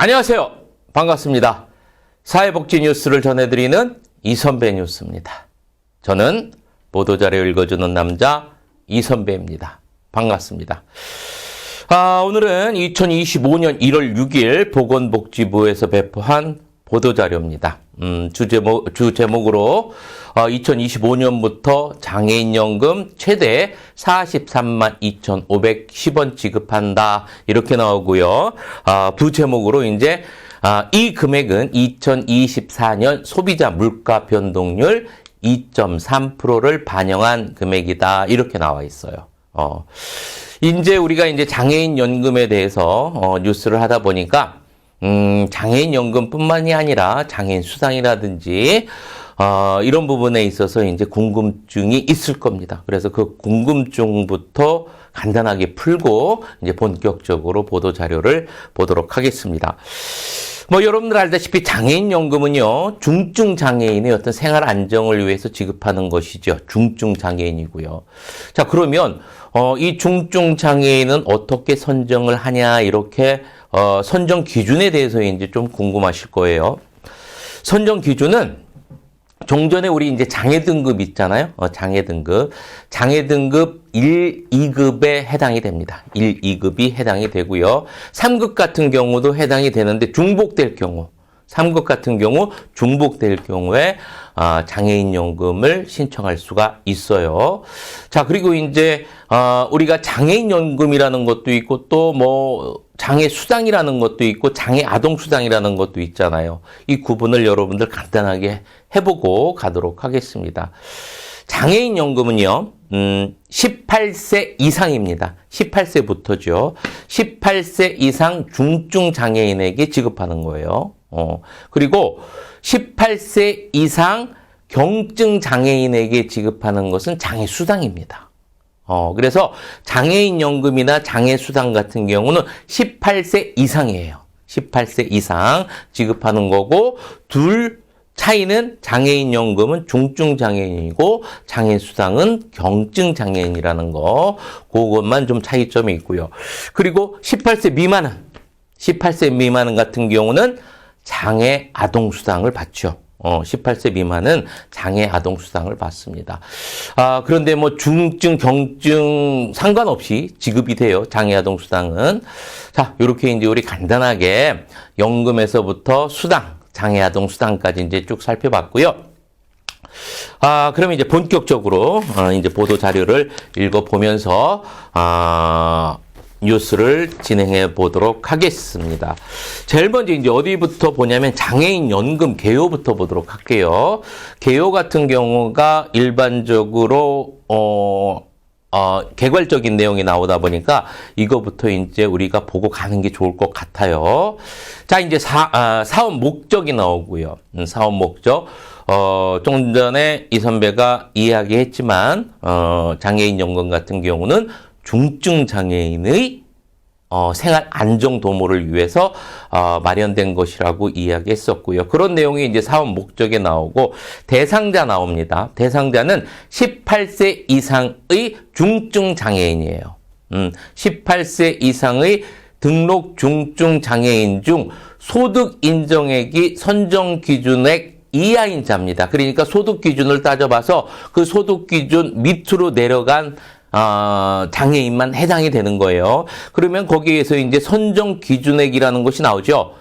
안녕하세요. 반갑습니다. 사회복지 뉴스를 전해드리는 이선배 뉴스입니다. 저는 보도자료 읽어주는 남자 이선배입니다. 반갑습니다. 오늘은 2025년 1월 6일 보건복지부에서 배포한 보도자료입니다. 주 제목으로 2025년부터 장애인연금 최대 43만 2,510원 지급한다 이렇게 나오고요. 부제목으로 이제 이 금액은 2024년 소비자 물가 변동률 2.3%를 반영한 금액이다 이렇게 나와 있어요. 이제 우리가 이제 장애인 연금에 대해서 뉴스를 하다 보니까 장애인 연금뿐만이 아니라 장애인 수당이라든지 이런 부분에 있어서 이제 궁금증이 있을 겁니다. 그래서 그 궁금증부터 간단하게 풀고 이제 본격적으로 보도 자료를 보도록 하겠습니다. 여러분들 알다시피 장애인 연금은요, 중증 장애인의 어떤 생활 안정을 위해서 지급하는 것이죠. 중증 장애인이고요. 자, 그러면 이 중증 장애인은 어떻게 선정을 하냐 이렇게 선정 기준에 대해서 이제 좀 궁금하실 거예요. 선정 기준은 종전에 우리 이제 장애 등급 있잖아요. 장애 등급 1, 2급에 해당이 됩니다. 1, 2급이 해당이 되고요. 3급 같은 경우도 해당이 되는데 중복될 경우 3급 같은 경우 중복될 경우에 장애인 연금을 신청할 수가 있어요. 자, 그리고 이제 우리가 장애인 연금이라는 것도 있고 또 장애 수당이라는 것도 있고 장애 아동 수당이라는 것도 있잖아요. 이 구분을 여러분들 간단하게 해보고 가도록 하겠습니다. 장애인 연금은요, 18세 이상입니다. 18세부터죠. 18세 이상 중증 장애인에게 지급하는 거예요. 그리고 18세 이상 경증 장애인에게 지급하는 것은 장애 수당입니다. 그래서 장애인 연금이나 장애 수당 같은 경우는 18세 이상이에요. 18세 이상 지급하는 거고, 둘 차이는 장애인 연금은 중증 장애인이고 장애 수당은 경증 장애인이라는 거, 그것만 좀 차이점이 있고요. 그리고 18세 미만은 같은 경우는 장애 아동 수당을 받죠. 18세 미만은 장애 아동 수당을 받습니다. 그런데 중증, 경증 상관없이 지급이 돼요. 장애 아동 수당은. 자, 요렇게 이제 우리 간단하게 연금에서부터 수당, 장애 아동 수당까지 이제 쭉 살펴봤고요. 그럼 이제 본격적으로 이제 보도 자료를 읽어보면서 뉴스를 진행해 보도록 하겠습니다. 제일 먼저 이제 어디부터 보냐면 장애인 연금 개요부터 보도록 할게요. 개요 같은 경우가 일반적으로 개괄적인 내용이 나오다 보니까 이거부터 이제 우리가 보고 가는 게 좋을 것 같아요. 자, 이제 사업 목적이 나오고요. 사업 목적. 좀 전에 이 선배가 이야기했지만 장애인 연금 같은 경우는 중증 장애인의 생활 안정 도모를 위해서 마련된 것이라고 이야기했었고요. 그런 내용이 이제 사업 목적에 나오고 대상자 나옵니다. 대상자는 18세 이상의 중증 장애인이에요. 18세 이상의 등록 중증 장애인 중 소득 인정액이 선정 기준액 이하인 자입니다. 그러니까 소득 기준을 따져봐서 그 소득 기준 밑으로 내려간 장애인만 해당이 되는 거예요. 그러면 거기에서 이제 선정 기준액이라는 것이 나오죠.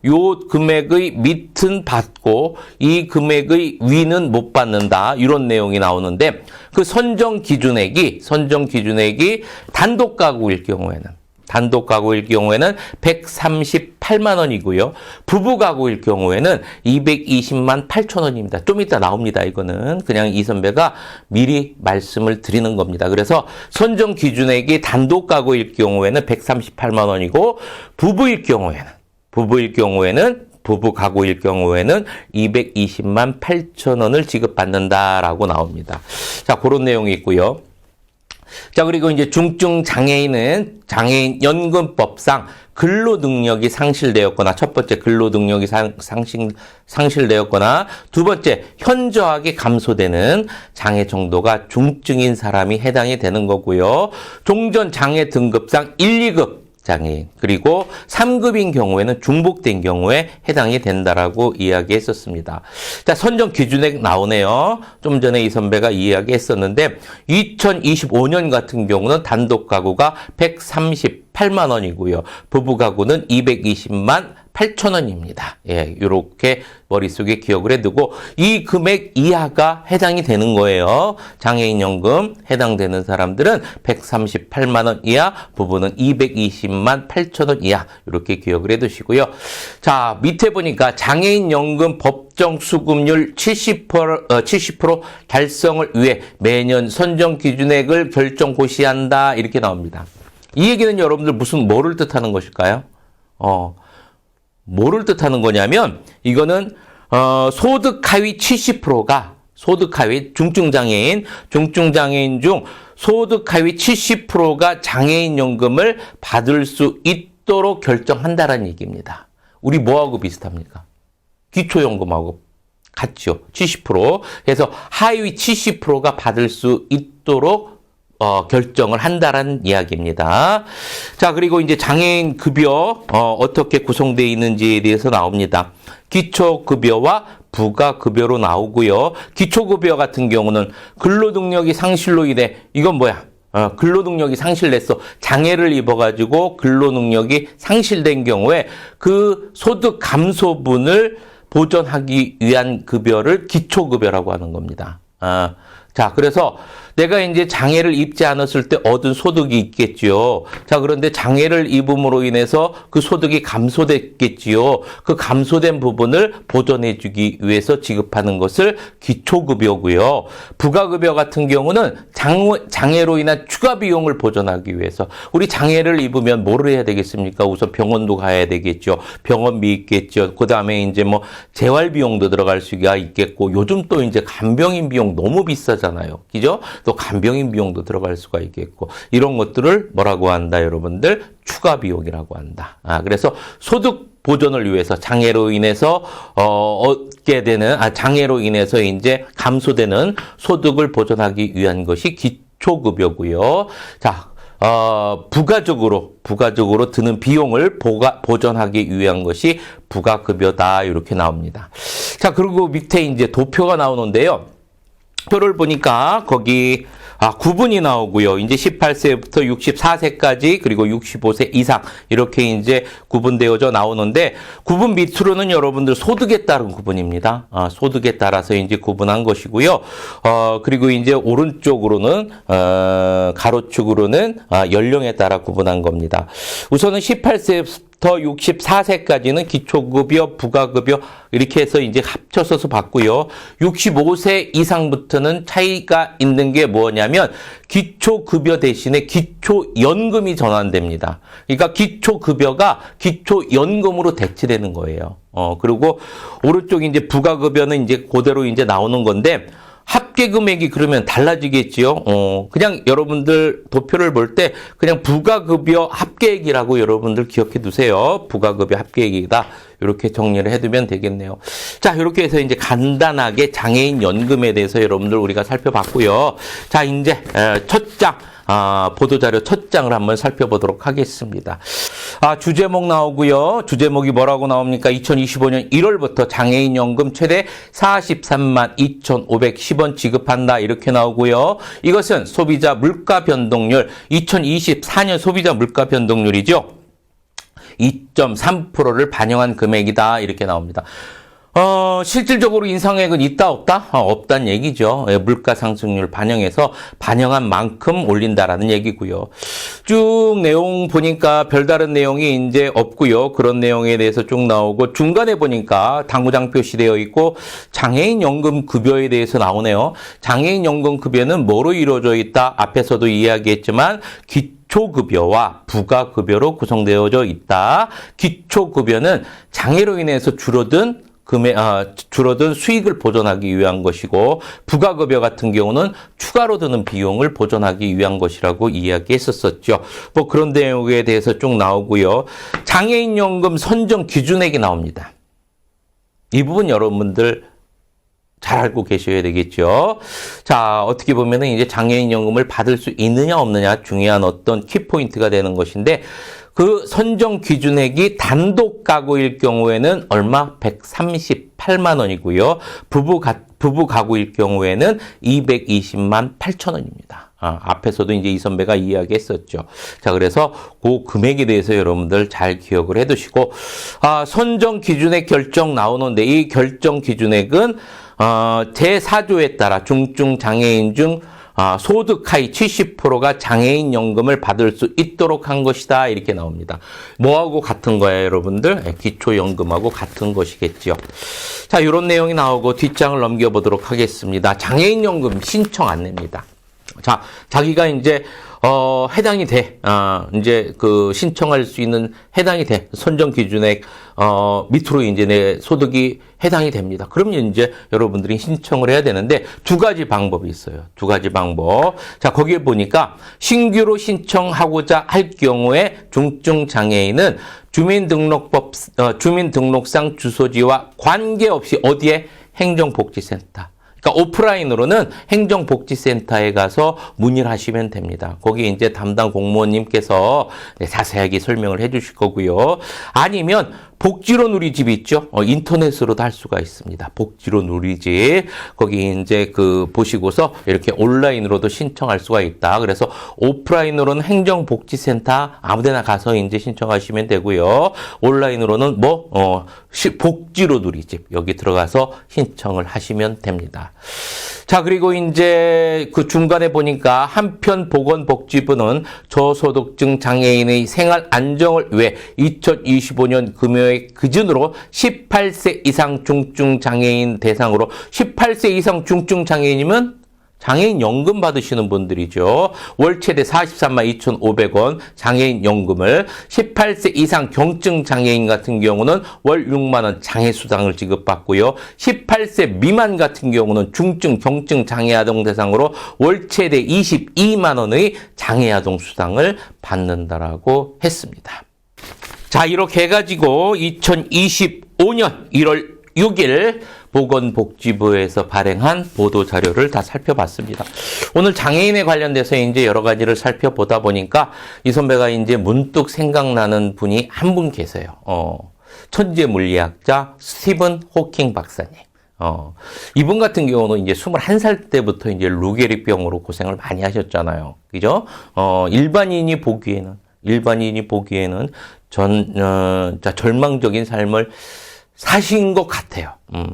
요 금액의 밑은 받고 이 금액의 위는 못 받는다. 이런 내용이 나오는데 그 선정 기준액이 단독 가구일 경우에는 138만 원이고요. 부부 가구일 경우에는 220만 8천 원입니다. 좀 이따 나옵니다. 이거는 그냥 이 선배가 미리 말씀을 드리는 겁니다. 그래서 선정 기준액이 단독 가구일 경우에는 138만 원이고 부부 가구일 경우에는 220만 8천 원을 지급받는다라고 나옵니다. 자, 그런 내용이 있고요. 자, 그리고 이제 중증 장애인은 장애인 연금법상 근로 능력이 상실되었거나, 첫 번째 근로 능력이 상실되었거나, 두 번째 현저하게 감소되는 장애 정도가 중증인 사람이 해당이 되는 거고요. 종전 장애 등급상 1, 2급 장애인. 그리고 3급인 경우에는 중복된 경우에 해당이 된다라고 이야기했었습니다. 자, 선정 기준액 나오네요. 좀 전에 이 선배가 이야기했었는데 2025년 같은 경우는 단독 가구가 138만 원이고요. 부부 가구는 220만 8천 원입니다. 예, 요렇게 머릿속에 기억을 해두고 이 금액 이하가 해당이 되는 거예요. 장애인연금 해당되는 사람들은 138만 원 이하, 부부는 220만 8천 원 이하 이렇게 기억을 해두시고요. 자, 밑에 보니까 장애인연금 법정 수급률 70% 달성을 위해 매년 선정 기준액을 결정 고시한다 이렇게 나옵니다. 이 얘기는 여러분들 뭐를 뜻하는 것일까요? 뭐를 뜻하는 거냐면 이거는 소득 하위 70%가 소득 하위 중증장애인 중 소득 하위 70%가 장애인연금을 받을 수 있도록 결정한다라는 얘기입니다. 우리 뭐하고 비슷합니까? 기초연금하고 같죠. 70%. 그래서 하위 70%가 받을 수 있도록 결정을 한다라는 이야기입니다. 자, 그리고 이제 장애인 급여 어떻게 구성되어 있는지에 대해서 나옵니다. 기초급여와 부가급여로 나오고요. 기초급여 같은 경우는 근로능력이 상실로 인해 이건 뭐야? 근로능력이 상실됐어. 장애를 입어가지고 근로능력이 상실된 경우에 그 소득 감소분을 보전하기 위한 급여를 기초급여라고 하는 겁니다. 자, 그래서 내가 이제 장애를 입지 않았을 때 얻은 소득이 있겠지요. 자, 그런데 장애를 입음으로 인해서 그 소득이 감소됐겠지요. 그 감소된 부분을 보전해주기 위해서 지급하는 것을 기초급여고요. 부가급여 같은 경우는 장애로 인한 추가 비용을 보전하기 위해서 우리 장애를 입으면 뭐를 해야 되겠습니까? 우선 병원도 가야 되겠죠. 병원비 있겠죠. 그 다음에 이제 뭐 재활비용도 들어갈 수가 있겠고 요즘 또 이제 간병인 비용 너무 비싸잖아요. 그죠? 또 간병인 비용도 들어갈 수가 있겠고 이런 것들을 뭐라고 한다 여러분들? 추가 비용이라고 한다. 그래서 소득 보전을 위해서 장애로 인해서 얻게 되는 장애로 인해서 이제 감소되는 소득을 보전하기 위한 것이 기초급여고요. 자, 부가적으로 드는 비용을 보전하기 위한 것이 부가급여다 이렇게 나옵니다. 자, 그리고 밑에 이제 도표가 나오는데요. 표를 보니까 거기 구분이 나오고요. 이제 18세부터 64세까지 그리고 65세 이상 이렇게 이제 구분되어져 나오는데 구분 밑으로는 여러분들 소득에 따른 구분입니다. 소득에 따라서 이제 구분한 것이고요. 그리고 이제 오른쪽으로는 가로축으로는 연령에 따라 구분한 겁니다. 우선은 18세부터 64세까지는 기초급여, 부가급여 이렇게 해서 이제 합쳐서 받고요. 65세 이상부터는 차이가 있는 게 뭐냐면 기초급여 대신에 기초연금이 전환됩니다. 그러니까 기초급여가 기초연금으로 대체되는 거예요. 그리고 오른쪽 이제 부가급여는 이제 그대로 이제 나오는 건데 합계 금액이 그러면 달라지겠지요. 그냥 여러분들 도표를 볼 때 그냥 부가급여 합계액이라고 여러분들 기억해 두세요. 부가급여 합계액이다. 이렇게 정리를 해두면 되겠네요. 자, 이렇게 해서 이제 간단하게 장애인 연금에 대해서 여러분들 우리가 살펴봤고요. 자, 이제 첫 장. 보도자료 첫 장을 한번 살펴보도록 하겠습니다. 주제목 나오고요. 주제목이 뭐라고 나옵니까? 2025년 1월부터 장애인연금 최대 43만 2,510원 지급한다. 이렇게 나오고요. 이것은 소비자 물가 변동률, 2024년 소비자 물가 변동률이죠. 2.3%를 반영한 금액이다. 이렇게 나옵니다. 실질적으로 인상액은 있다 없다? 없다는 얘기죠. 물가 상승률 반영해서 반영한 만큼 올린다라는 얘기고요. 쭉 내용 보니까 별다른 내용이 이제 없고요. 그런 내용에 대해서 쭉 나오고 중간에 보니까 당구장 표시되어 있고 장애인 연금 급여에 대해서 나오네요. 장애인 연금 급여는 뭐로 이루어져 있다? 앞에서도 이야기했지만 기초급여와 부가급여로 구성되어져 있다. 기초급여는 장애로 인해서 줄어든 수익을 보전하기 위한 것이고 부가급여 같은 경우는 추가로 드는 비용을 보전하기 위한 것이라고 이야기했었죠. 뭐 그런 내용에 대해서 쭉 나오고요. 장애인연금 선정 기준액이 나옵니다. 이 부분 여러분들 잘 알고 계셔야 되겠죠. 자, 어떻게 보면은 이제 장애인연금을 받을 수 있느냐 없느냐 중요한 어떤 키포인트가 되는 것인데 그 선정 기준액이 단독 가구일 경우에는 얼마? 138만 원이고요. 부부 가구일 경우에는 220만 8천 원입니다. 앞에서도 이제 이 선배가 이야기했었죠. 자, 그래서 그 금액에 대해서 여러분들 잘 기억을 해두시고, 선정 기준액 결정 나오는데 이 결정 기준액은 제4조에 따라 중증 장애인 중 소득 하위 70%가 장애인 연금을 받을 수 있도록 한 것이다. 이렇게 나옵니다. 뭐하고 같은 거예요, 여러분들? 기초연금하고 같은 것이겠죠. 자, 이런 내용이 나오고 뒷장을 넘겨보도록 하겠습니다. 장애인 연금 신청 안 냅니다. 자, 자기가 이제 해당이 돼. 이제 그 신청할 수 있는 해당이 돼. 선정 기준액 밑으로 이제 내 소득이 해당이 됩니다. 그러면 이제 여러분들이 신청을 해야 되는데 두 가지 방법이 있어요. 두 가지 방법. 자, 거기에 보니까 신규로 신청하고자 할 경우에 중증 장애인은 주민등록상 주소지와 관계없이 어디에? 행정복지센터. 그러니까 오프라인으로는 행정복지센터에 가서 문의를 하시면 됩니다. 거기 이제 담당 공무원님께서 자세하게 설명을 해 주실 거고요. 아니면 복지로 누리집 있죠? 인터넷으로도 할 수가 있습니다. 복지로 누리집. 거기 이제 그 보시고서 이렇게 온라인으로도 신청할 수가 있다. 그래서 오프라인으로는 행정복지센터 아무데나 가서 이제 신청하시면 되고요. 온라인으로는 복지로 누리집. 여기 들어가서 신청을 하시면 됩니다. 자, 그리고 이제 그 중간에 보니까 한편 보건복지부는 저소득층 장애인의 생활 안정을 위해 2025년 금요일 기준으로 18세 이상 중증 장애인 대상으로 18세 이상 중증 장애인이면 장애인 연금 받으시는 분들이죠. 월 최대 43만 2,500원 장애인 연금을 18세 이상 경증 장애인 같은 경우는 월 6만 원 장애 수당을 지급받고요. 18세 미만 같은 경우는 중증 경증 장애 아동 대상으로 월 최대 22만 원의 장애 아동 수당을 받는다라고 했습니다. 자, 이렇게 해가지고 2025년 1월 6일 보건복지부에서 발행한 보도자료를 다 살펴봤습니다. 오늘 장애인에 관련돼서 이제 여러 가지를 살펴보다 보니까 이 선배가 이제 문득 생각나는 분이 한 분 계세요. 천재 물리학자 스티븐 호킹 박사님. 이분 같은 경우는 이제 21살 때부터 이제 루게리병으로 고생을 많이 하셨잖아요. 그죠? 일반인이 보기에는 절망적인 삶을 사신 것 같아요.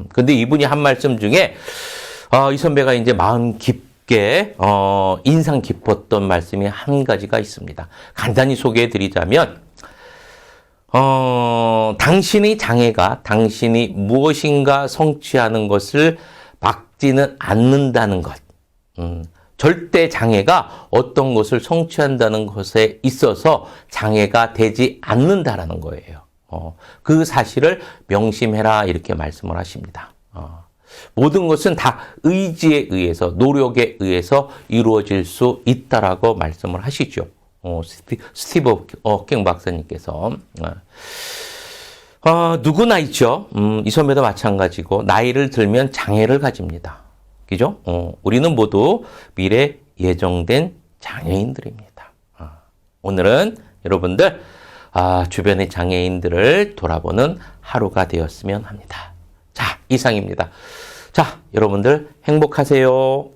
근데 이분이 한 말씀 중에, 이 선배가 이제 마음 깊게, 인상 깊었던 말씀이 한 가지가 있습니다. 간단히 소개해 드리자면, 당신의 장애가 당신이 무엇인가 성취하는 것을 막지는 않는다는 것. 절대 장애가 어떤 것을 성취한다는 것에 있어서 장애가 되지 않는다라는 거예요. 그 사실을 명심해라 이렇게 말씀을 하십니다. 모든 것은 다 의지에 의해서 노력에 의해서 이루어질 수 있다라고 말씀을 하시죠. 스티브 호킹 박사님께서. 누구나 있죠. 이 선배도 마찬가지고 나이를 들면 장애를 가집니다. 그죠? 우리는 모두 미래 예정된 장애인들입니다. 오늘은 여러분들 주변의 장애인들을 돌아보는 하루가 되었으면 합니다. 자, 이상입니다. 자, 여러분들 행복하세요.